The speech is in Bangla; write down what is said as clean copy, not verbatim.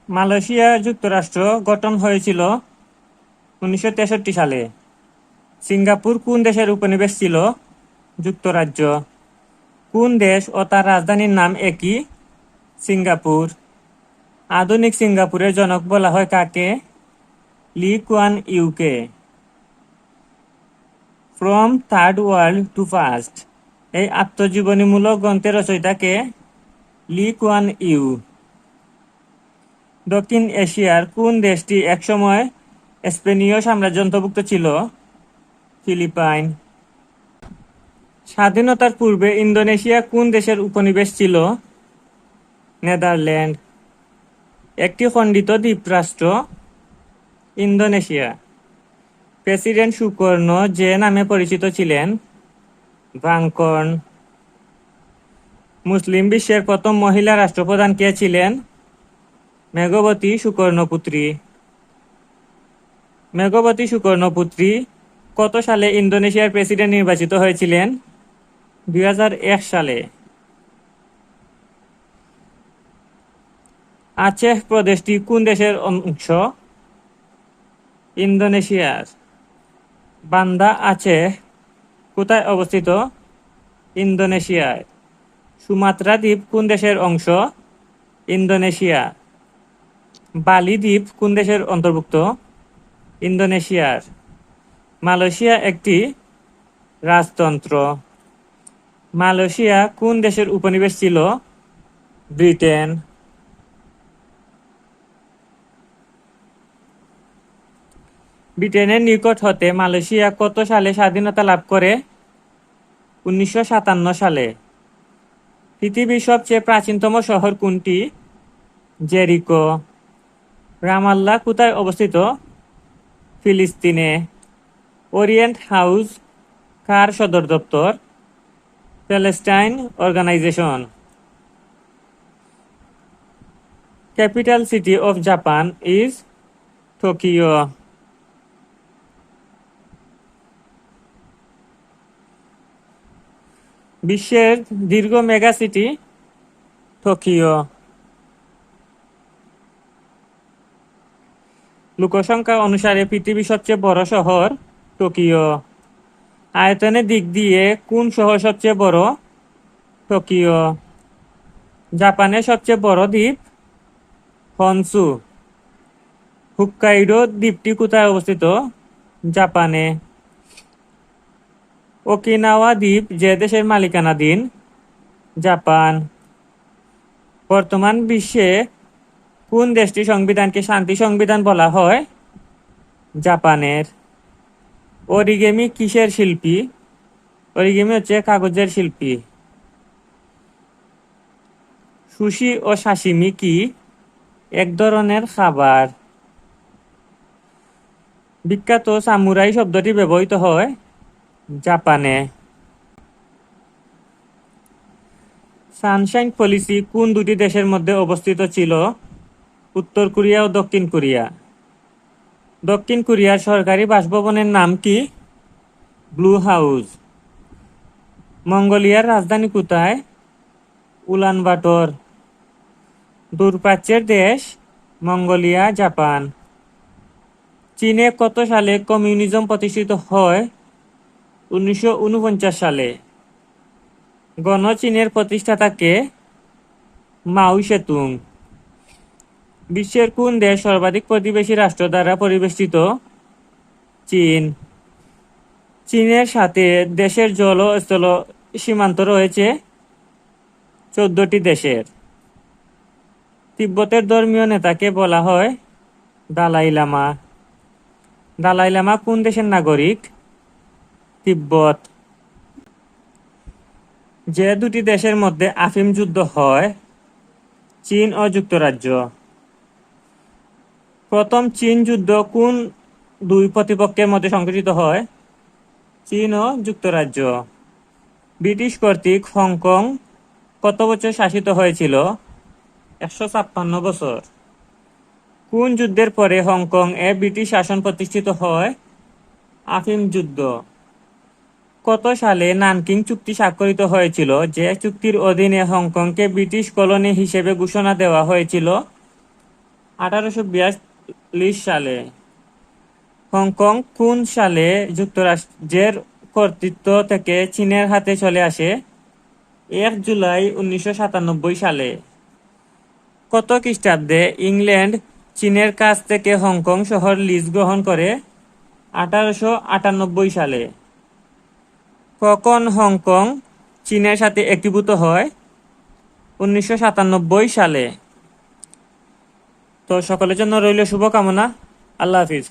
মালয়েশিয়া যুক্তরাষ্ট্র গঠন হয়েছিল 1963 সালে। সিঙ্গাপুর কোন দেশের উপনিবেশ ছিল? যুক্তরাজ্য। কোন দেশ ও তার রাজধানীর নাম একই? সিঙ্গাপুর। আধুনিক সিঙ্গাপুরের জনক বলা হয় কাকে? লি কুয়ান ইউকে। From third world to first এই আত্মজীবনীমূলক গ্রন্থের রচয়িতা কে? লি কুয়ান ইউ। দক্ষিণ এশিয়ার কোন দেশটি একসময় স্পেনীয় সাম্রাজ্য অন্তর্ভুক্ত ছিল? ফিলিপাইন। স্বাধীনতার পূর্বে ইন্দোনেশিয়া কোন দেশের উপনিবেশ ছিল? নেদারল্যান্ড। একটি খণ্ডিত দ্বীপরাষ্ট্র? ইন্দোনেশিয়া। প্রেসিডেন্ট সুকর্ণ যে নামে পরিচিত ছিলেন? ভাঙ্কর্ন। মুসলিম বিশ্বের প্রথম মহিলা রাষ্ট্রপ্রধান কে ছিলেন? মেঘবতী সুকর্ণপুত্রী। মেঘবতী সুকর্ণপুত্রী কত সালে ইন্দোনেশিয়ার প্রেসিডেন্ট নির্বাচিত হয়েছিলেন? 2001 সালে। আচেহ প্রদেশটি কোন দেশের অংশ? ইন্দোনেশিয়ার। বান্দা আচেহ কোথায় অবস্থিত? ইন্দোনেশিয়ায়। সুমাত্রা দ্বীপ কোন দেশের অংশ? ইন্দোনেশিয়া। বালি দ্বীপ কোন দেশের অন্তর্ভুক্ত? ইন্দোনেশিয়ার। মালয়েশিয়া একটি রাজতন্ত্র। মালয়েশিয়া কোন দেশের উপনিবেশ ছিল? ব্রিটেন। ব্রিটেনের নিকট হতে মালয়েশিয়া কত সালে স্বাধীনতা লাভ করে? 1957 সালে। পৃথিবীর সবচেয়ে প্রাচীনতম শহর কোনটি? জেরিকো। রামাল্লাহ কোথায় অবস্থিত? ফিলিস্তিনে। ওরিয়েন্ট হাউস কার সদর দপ্তর? Palestine organisation. Capital city of Japan is Tokyo. বিশ্বের দীর্ঘ মেগা সিটি? টোকিও। লোকসংখ্যা অনুসারে পৃথিবীর সবচেয়ে বড় শহর? টোকিও। আয়তনের দিক দিয়ে কোন শহর সবচেয়ে বড়? টোকিও। জাপানের সবচেয়ে বড় দ্বীপ? হনসু। হুক্কাইডো দ্বীপটি কোথায় অবস্থিত? জাপানে। ওকিনাওয়া দ্বীপ যে দেশের মালিকানাধীন? জাপান। বর্তমান বিশ্বে কোন দেশটির সংবিধানকে শান্তি সংবিধান বলা হয়? জাপানের। অরিগেমি কিসের শিল্পী? অরিগেমি হচ্ছে কাগজের শিল্পী। সুশি ও সাশিমি কি? এক ধরনের খাবার। বিখ্যাত সামুরাই শব্দটি ব্যবহৃত হয়? জাপানে। সানশাইন পলিসি কোন দুটি দেশের মধ্যে অবস্থিত ছিল? উত্তর কোরিয়া ও দক্ষিণ কোরিয়া। দক্ষিণ কোরিয়ার সরকারি বাসভবনের নাম কি? Blue house. মঙ্গোলিয়ার রাজধানী কোথায়? উলানবাটর। দূরপ্রাচ্যের দেশ? Mongolia, Japan. চীনে কত সালে কমিউনিজম প্রতিষ্ঠিত হয়? 1949 সালে। গণচীনের প্রতিষ্ঠাতা কে? মাও সেতুং। বিশ্বের কোন দেশ সর্বাধিক প্রতিবেশী রাষ্ট্র দ্বারা পরিবেষ্টিত? চীন। চীনের সাথে দেশের জল ও স্থল সীমান্ত রয়েছে 14টি দেশের। তিব্বতের ধর্মীয় নেতাকে বলা হয় দালাই লামা। দালাই লামা কোন দেশের নাগরিক? তিব্বত। যে দুটি দেশের মধ্যে আফিম যুদ্ধ হয়? চীন ও যুক্তরাজ্য। প্রথম চীন যুদ্ধ কোন দুই প্রতিপক্ষের মধ্যে সংঘটিত হয়? চীন ও যুক্তরাজ্য। ব্রিটিশ কর্তৃক হংকং কত বছর শাসিত হয়েছিল? 156 বছর। কোন যুদ্ধের পরে হংকং এ ব্রিটিশ শাসন প্রতিষ্ঠিত হয়? আফিম যুদ্ধ। কত সালে নানকিং চুক্তি স্বাক্ষরিত হয়েছিল, যে চুক্তির অধীনে হংকংকে ব্রিটিশ কলোনি হিসেবে ঘোষণা দেওয়া হয়েছিল? 1842 সালে। হংকং কোন সালে যুক্তরাজ্যের কর্তৃত্ব থেকে চীনের হাতে চলে আসে? 1 জুলাই 1997 সালে। কত খ্রিস্টাব্দে ইংল্যান্ড চীনের কাছ থেকে হংকং শহর লিজ গ্রহণ করে? 1898 সালে। কখন হংকং চীনের সাথে একীভূত হয়? 1997 সালে। তো সকলের জন্য রইল শুভকামনা। আল্লাহ হাফিজ।